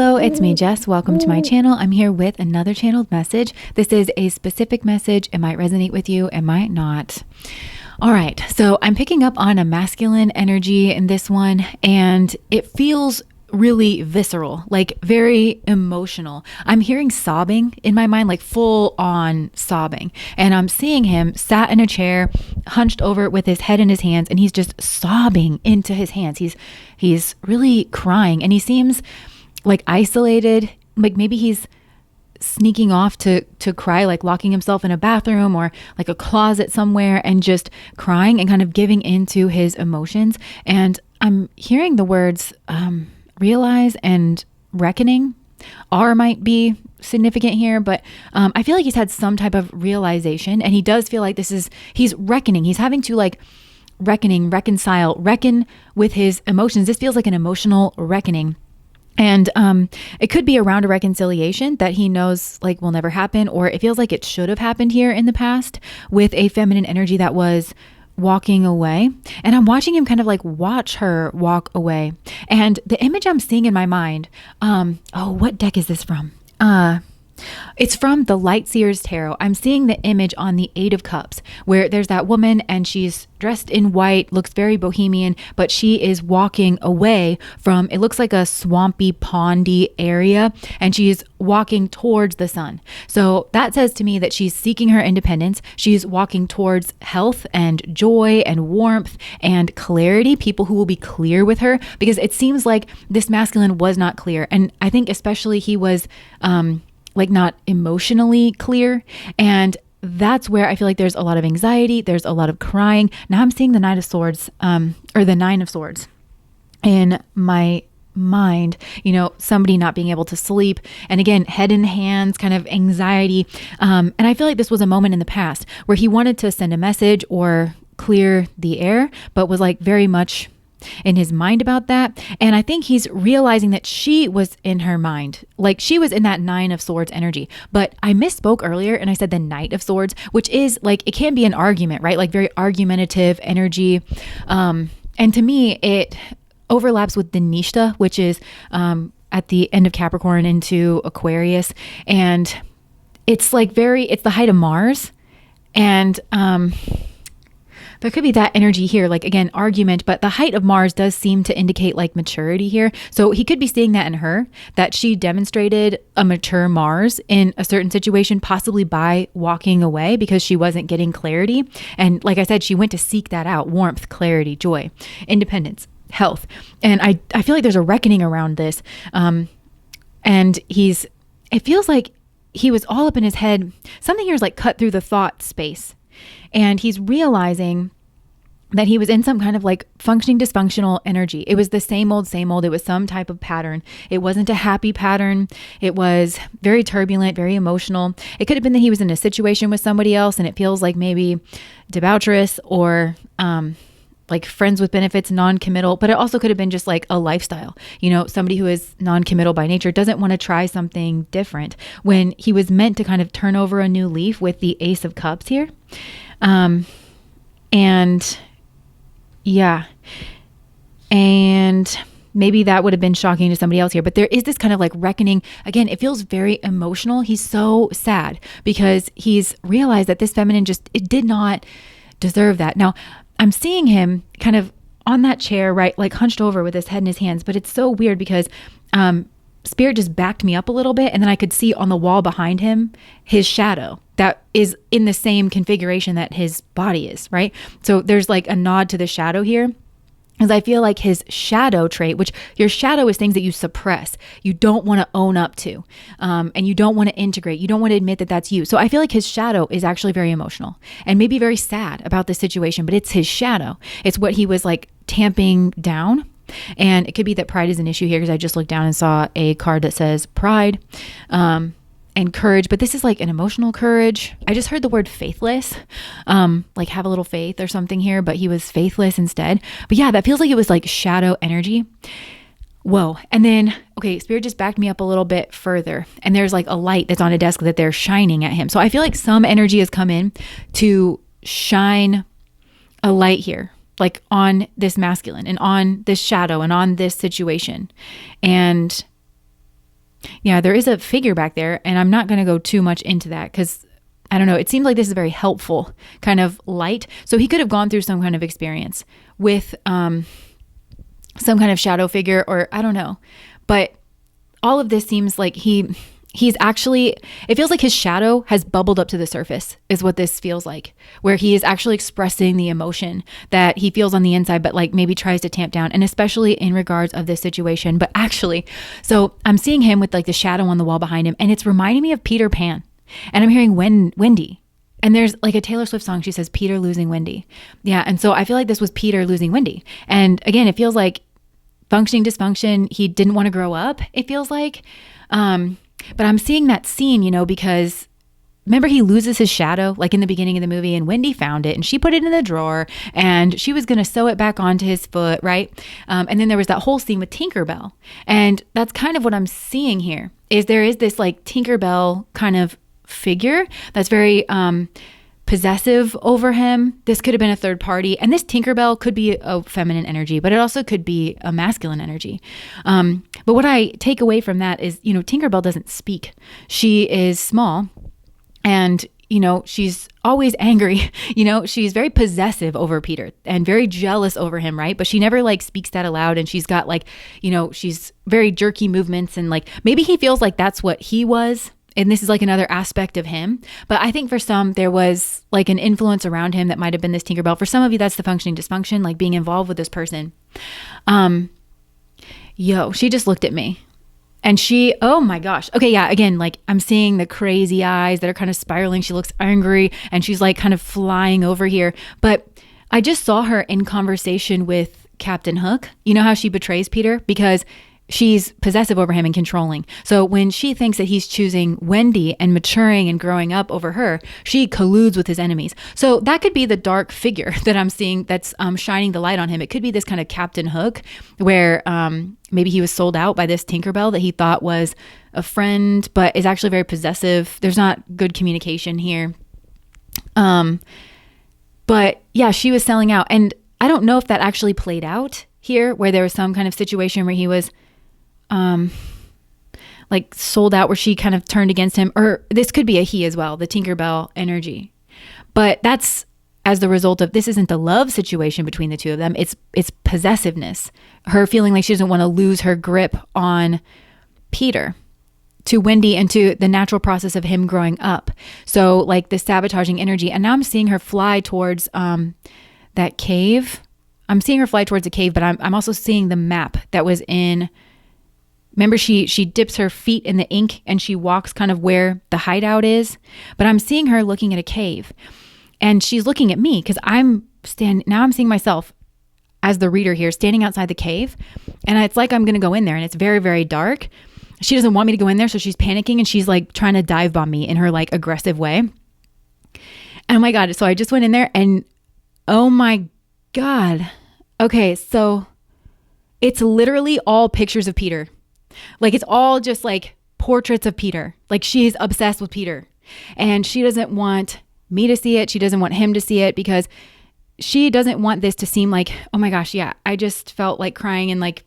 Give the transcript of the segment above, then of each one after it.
Hello, it's me, Jess. Welcome to my channel. I'm here with another channeled message. This is a specific message. It might resonate with you, it might not. All right, so I'm picking up on a masculine energy in this one, and it feels really visceral, like very emotional. I'm hearing sobbing in my mind, like full on sobbing. And I'm seeing him sat in a chair, hunched over with his head in his hands, and he's just sobbing into his hands. He's really crying, and he seems like isolated, like maybe he's sneaking off to cry, like locking himself in a bathroom or like a closet somewhere and just crying and kind of giving into his emotions. And I'm hearing the words realize and reckoning. R might be significant here, but I feel like he's had some type of realization, and he does feel like he's reckoning. He's having to like reckon with his emotions. This feels like an emotional reckoning. And it could be around a reconciliation that he knows like will never happen, or it feels like it should have happened here in the past with a feminine energy that was walking away. And I'm watching him kind of like watch her walk away. And the image I'm seeing in my mind, what deck is this from? It's from the Lightseer's Tarot. I'm seeing the image on the Eight of Cups where there's that woman and she's dressed in white, looks very bohemian, but she is walking away from, it looks like a swampy, pondy area, and she's walking towards the sun. So that says to me that she's seeking her independence. She's walking towards health and joy and warmth and clarity, people who will be clear with her, because it seems like this masculine was not clear. And I think especially he was, like not emotionally clear. And that's where I feel like there's a lot of anxiety. There's a lot of crying. Now I'm seeing the Knight of Swords, or the Nine of Swords in my mind, somebody not being able to sleep. And again, head in hands, kind of anxiety. And I feel like this was a moment in the past where he wanted to send a message or clear the air, but was like very much in his mind about that. And I think he's realizing that she was in her mind, like she was in that Nine of Swords energy. But I misspoke earlier and I said the Knight of Swords, which is like, it can be an argument, right? Like very argumentative energy. And to me, it overlaps with the Nishta, which is at the end of Capricorn into Aquarius. And it's like it's the height of Mars. And there could be that energy here, like again, argument, but the height of Mars does seem to indicate like maturity here. So he could be seeing that in her, that she demonstrated a mature Mars in a certain situation, possibly by walking away because she wasn't getting clarity. And like I said, she went to seek that out: warmth, clarity, joy, independence, health. And I feel like there's a reckoning around this. And it feels like he was all up in his head. Something here is like cut through the thought space. And he's realizing that he was in some kind of like functioning dysfunctional energy. It was the same old. It was some type of pattern. It wasn't a happy pattern. It was very turbulent, very emotional. It could have been that he was in a situation with somebody else and it feels like maybe debaucherous or like friends with benefits, non-committal, but it also could have been just like a lifestyle. Somebody who is non-committal by nature doesn't want to try something different, when he was meant to kind of turn over a new leaf with the Ace of Cups here. And maybe that would have been shocking to somebody else here, but there is this kind of like reckoning. Again, it feels very emotional. He's so sad because he's realized that this feminine it did not deserve that. Now, I'm seeing him kind of on that chair, right? Like hunched over with his head in his hands, but it's so weird because, Spirit just backed me up a little bit, and then I could see on the wall behind him his shadow that is in the same configuration that his body is, right? So there's like a nod to the shadow here, as I feel like his shadow trait, which your shadow is things that you suppress, you don't want to own up to, and you don't want to integrate, you don't want to admit that that's you. So I feel like his shadow is actually very emotional and maybe very sad about this situation, but it's his shadow. It's what he was like tamping down. And it could be that pride is an issue here, because I just looked down and saw a card that says pride and courage, but this is like an emotional courage. I just heard the word faithless, like have a little faith or something here, but he was faithless instead. But yeah, that feels like it was like shadow energy. Whoa. And then, okay, Spirit just backed me up a little bit further, and there's like a light that's on a desk that they're shining at him. So I feel like some energy has come in to shine a light here, like on this masculine and on this shadow and on this situation. And Yeah, there is a figure back there, and I'm not going to go too much into that because I don't know. It seems like this is very helpful kind of light. So he could have gone through some kind of experience with some kind of shadow figure, or I don't know. But all of this seems like he's actually, it feels like his shadow has bubbled up to the surface is what this feels like, where he is actually expressing the emotion that he feels on the inside, but like maybe tries to tamp down, and especially in regards of this situation. But actually, so I'm seeing him with like the shadow on the wall behind him, and it's reminding me of Peter Pan, and I'm hearing Wendy. And there's like a Taylor Swift song. She says, Peter losing Wendy. Yeah. And so I feel like this was Peter losing Wendy. And again, it feels like functioning dysfunction. He didn't want to grow up, it feels like. But I'm seeing that scene, because remember he loses his shadow like in the beginning of the movie, and Wendy found it and she put it in the drawer and she was going to sew it back onto his foot. Right. And then there was that whole scene with Tinkerbell. And that's kind of what I'm seeing here is there is this like Tinkerbell kind of figure that's very possessive over him. This could have been a third party, and this Tinkerbell could be a feminine energy, but it also could be a masculine energy. But what I take away from that is, Tinkerbell doesn't speak. She is small, and she's always angry. She's very possessive over Peter and very jealous over him, right? But she never like speaks that aloud, and she's got like, she's very jerky movements, and like maybe he feels like that's what he was. And this is like another aspect of him. But I think for some, there was like an influence around him that might have been this Tinkerbell. For some of you, that's the functioning dysfunction, like being involved with this person. She just looked at me. And she, oh my gosh. Okay, yeah, again, like I'm seeing the crazy eyes that are kind of spiraling. She looks angry and she's like kind of flying over here. But I just saw her in conversation with Captain Hook. You know how she betrays Peter? Because she's possessive over him and controlling. So when she thinks that he's choosing Wendy and maturing and growing up over her, she colludes with his enemies. So that could be the dark figure that I'm seeing that's shining the light on him. It could be this kind of Captain Hook where maybe he was sold out by this Tinkerbell that he thought was a friend, but is actually very possessive. There's not good communication here. But yeah, she was selling out. And I don't know if that actually played out here, where there was some kind of situation where he was like sold out, where she kind of turned against him, or this could be a he as well, the Tinkerbell energy. But that's as the result of, this isn't the love situation between the two of them. It's possessiveness, her feeling like she doesn't want to lose her grip on Peter to Wendy and to the natural process of him growing up. So like the sabotaging energy. And now I'm seeing her fly towards that cave. I'm seeing her fly towards a cave, but I'm also seeing the map that was in. Remember, she dips her feet in the ink and she walks kind of where the hideout is. But I'm seeing her looking at a cave, and she's looking at me because I'm seeing myself as the reader here standing outside the cave, and it's like I'm going to go in there, and it's very, very dark. She doesn't want me to go in there, so she's panicking and she's like trying to dive bomb me in her like aggressive way. And oh my God, so I just went in there, and oh my God. Okay, so it's literally all pictures of Peter. Like it's all just like portraits of Peter. Like she's obsessed with Peter, and she doesn't want me to see it. She doesn't want him to see it, because she doesn't want this to seem like, oh my gosh, yeah, I just felt like crying, and like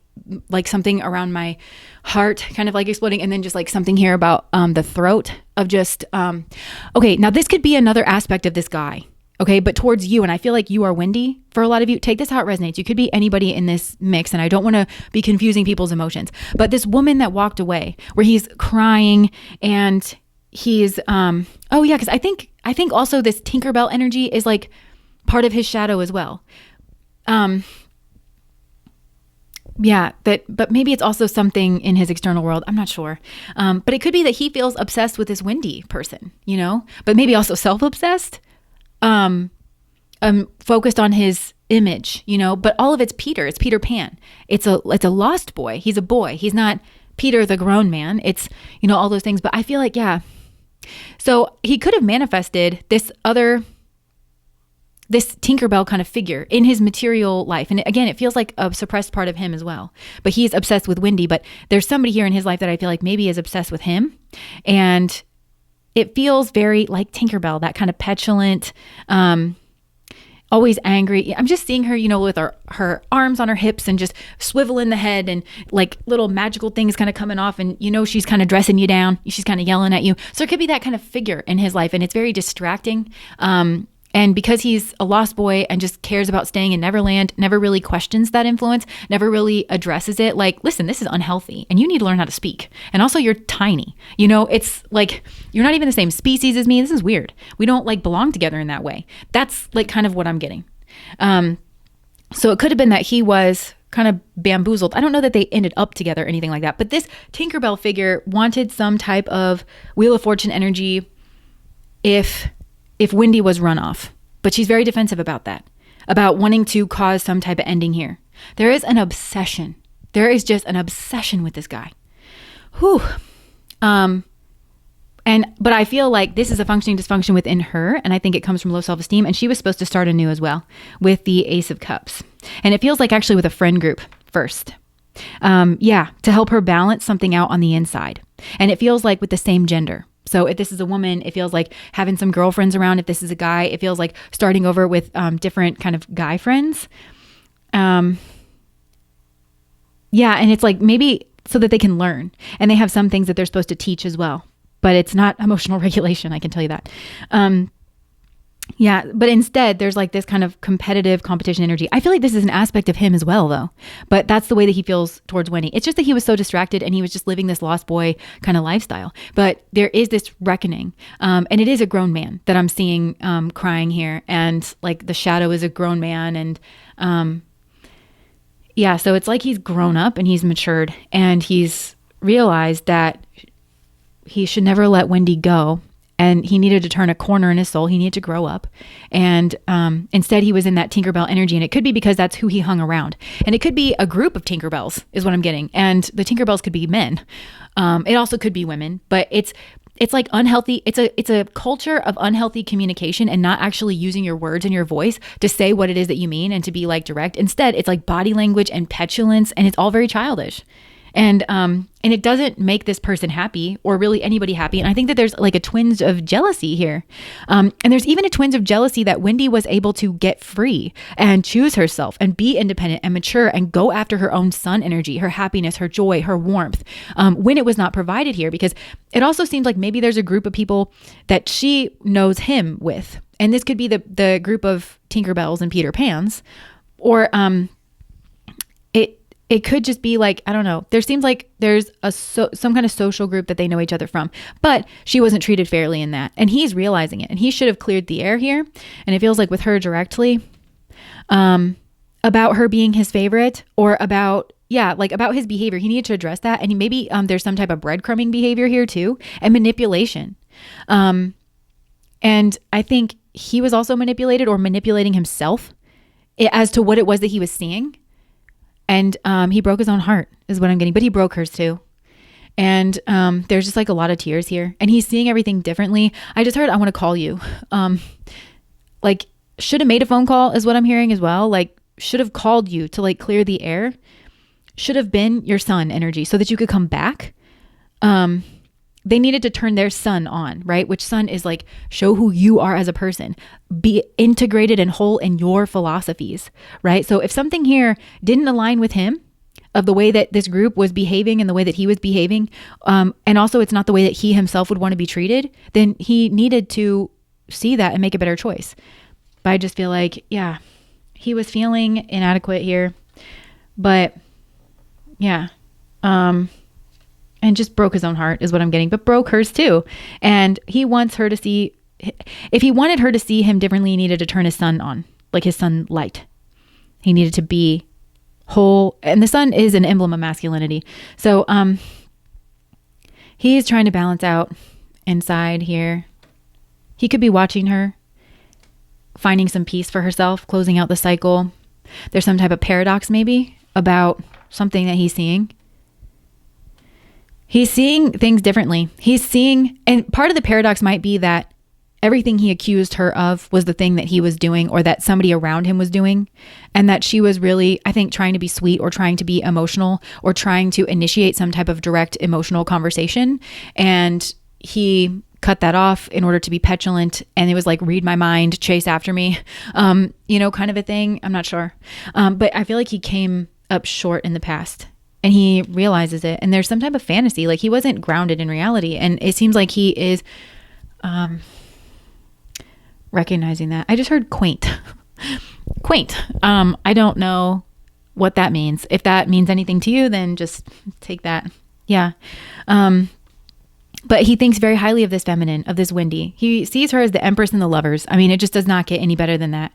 something around my heart kind of like exploding, and then just like something here about the throat of just okay, now this could be another aspect of this guy. Okay, but towards you, and I feel like you are Wendy for a lot of you. Take this how it resonates. You could be anybody in this mix, and I don't want to be confusing people's emotions. But this woman that walked away, where he's crying and he's oh yeah, because I think also this Tinkerbell energy is like part of his shadow as well. Yeah, but maybe it's also something in his external world. I'm not sure. But it could be that he feels obsessed with this Wendy person, but maybe also self-obsessed. Focused on his image, but all of it's Peter. It's Peter Pan. It's a lost boy. He's a boy. He's not Peter, the grown man. It's, all those things. But I feel like, yeah. So he could have manifested this Tinkerbell kind of figure in his material life. And again, it feels like a suppressed part of him as well. But he's obsessed with Wendy. But there's somebody here in his life that I feel like maybe is obsessed with him. And it feels very like Tinkerbell, that kind of petulant, always angry. I'm just seeing her, with her arms on her hips and just swiveling the head and like little magical things kind of coming off. And she's kind of dressing you down. She's kind of yelling at you. So it could be that kind of figure in his life. And it's very distracting. And because he's a lost boy and just cares about staying in Neverland, never really questions that influence, never really addresses it. Like, listen, this is unhealthy and you need to learn how to speak. And also you're tiny, it's like, you're not even the same species as me. This is weird. We don't like belong together in that way. That's like kind of what I'm getting. So it could have been that he was kind of bamboozled. I don't know that they ended up together or anything like that, but this Tinkerbell figure wanted some type of Wheel of Fortune energy if Wendy was run off, but she's very defensive about that, about wanting to cause some type of ending here. There is an obsession. There is just an obsession with this guy. Whew. But I feel like this is a functioning dysfunction within her, and I think it comes from low self-esteem, and she was supposed to start anew as well with the Ace of Cups. And it feels like actually with a friend group first. To help her balance something out on the inside. And it feels like with the same gender. So if this is a woman, it feels like having some girlfriends around. If this is a guy, it feels like starting over with different kind of guy friends. And it's like maybe so that they can learn. And they have some things that they're supposed to teach as well. But it's not emotional regulation, I can tell you that. But instead, there's like this kind of competitive competition energy. I feel like this is an aspect of him as well, though. But that's the way that he feels towards Wendy. It's just that he was so distracted and he was just living this lost boy kind of lifestyle. But there is this reckoning. And it is a grown man that I'm seeing crying here. And like the shadow is a grown man. And so it's like he's grown up and he's matured. And he's realized that he should never let Wendy go. And he needed to turn a corner in his soul. He needed to grow up. And instead, he was in that Tinkerbell energy. And it could be because that's who he hung around. And it could be a group of Tinkerbells is what I'm getting. And the Tinkerbells could be men. It also could be women. But it's like unhealthy. It's a culture of unhealthy communication and not actually using your words and your voice to say what it is that you mean and to be like direct. Instead, it's like body language and petulance. And it's all very childish. And it doesn't make this person happy or really anybody happy. And I think that there's like a twinge of jealousy here. And there's even a twinge of jealousy that Wendy was able to get free and choose herself and be independent and mature and go after her own sun energy, her happiness, her joy, her warmth, when it was not provided here. Because it also seems like maybe there's a group of people that she knows him with. And this could be the group of Tinkerbells and Peter Pans, or it could just be like, I don't know. There seems like there's some kind of social group that they know each other from, but she wasn't treated fairly in that. And he's realizing it, and he should have cleared the air here. And it feels like with her directly, about her being his favorite, or about his behavior. He needed to address that. And maybe there's some type of breadcrumbing behavior here too, and manipulation. And I think he was also manipulated or manipulating himself as to what it was that he was seeing. And he broke his own heart is what I'm getting, but he broke hers too. And there's just like a lot of tears here, and he's seeing everything differently. I just heard, I want to call you. Like should have made a phone call is what I'm hearing as well. Like should have called you to like clear the air. Should have been your sun energy so that you could come back. They needed to turn their sun on, right? Which sun is like, show who you are as a person, be integrated and whole in your philosophies, right? So if something here didn't align with him, of the way that this group was behaving and the way that he was behaving, and also it's not the way that he himself would want to be treated, then he needed to see that and make a better choice. But I just feel like, he was feeling inadequate here, but and just broke his own heart is what I'm getting, but broke hers too. And he wants her to see, if he wanted her to see him differently, he needed to turn his sun on, like his sun light. He needed to be whole. And the sun is an emblem of masculinity. So he's trying to balance out inside here. He could be watching her, finding some peace for herself, closing out the cycle. There's some type of paradox maybe about something that he's seeing. He's seeing things differently. He's seeing, and part of the paradox might be that everything he accused her of was the thing that he was doing, or that somebody around him was doing. And that she was really, I think, trying to be sweet or trying to be emotional or trying to initiate some type of direct emotional conversation. And he cut that off in order to be petulant. And it was like, read my mind, chase after me, kind of a thing. I'm not sure. But I feel like he came up short in the past and he realizes it. And there's some type of fantasy, like he wasn't grounded in reality. And it seems like he is recognizing that. I just heard quaint. Quaint. I don't know what that means. If that means anything to you, then just take that. Yeah. But he thinks very highly of this feminine, of this Wendy. He sees her as the empress and the lovers. I mean, it just does not get any better than that.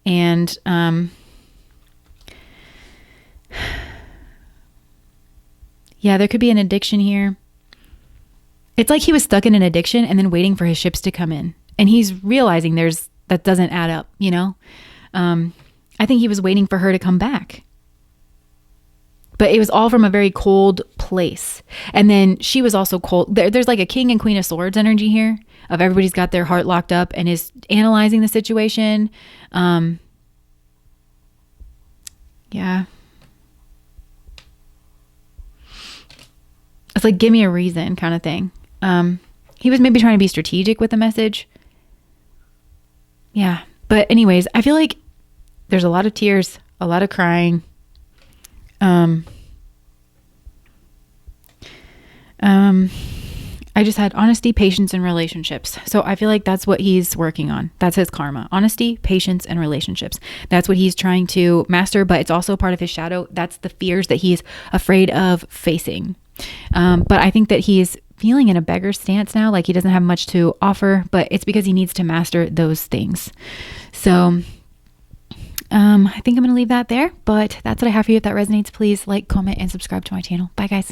And yeah, there could be an addiction here. It's like he was stuck in an addiction and then waiting for his ships to come in. And he's realizing that doesn't add up, I think he was waiting for her to come back. But it was all from a very cold place. And then she was also cold. There's like a king and queen of swords energy here of everybody's got their heart locked up and is analyzing the situation. Yeah. It's like, give me a reason kind of thing. He was maybe trying to be strategic with the message. Yeah. But anyways, I feel like there's a lot of tears, a lot of crying. I just had honesty, patience, and relationships. So I feel like that's what he's working on. That's his karma. Honesty, patience, and relationships. That's what he's trying to master, but it's also part of his shadow. That's the fears that he's afraid of facing. But I think that he's feeling in a beggar stance now, like he doesn't have much to offer, but it's because he needs to master those things. So I think I'm going to leave that there, but that's what I have for you. If that resonates, please like, comment, and subscribe to my channel. Bye, guys.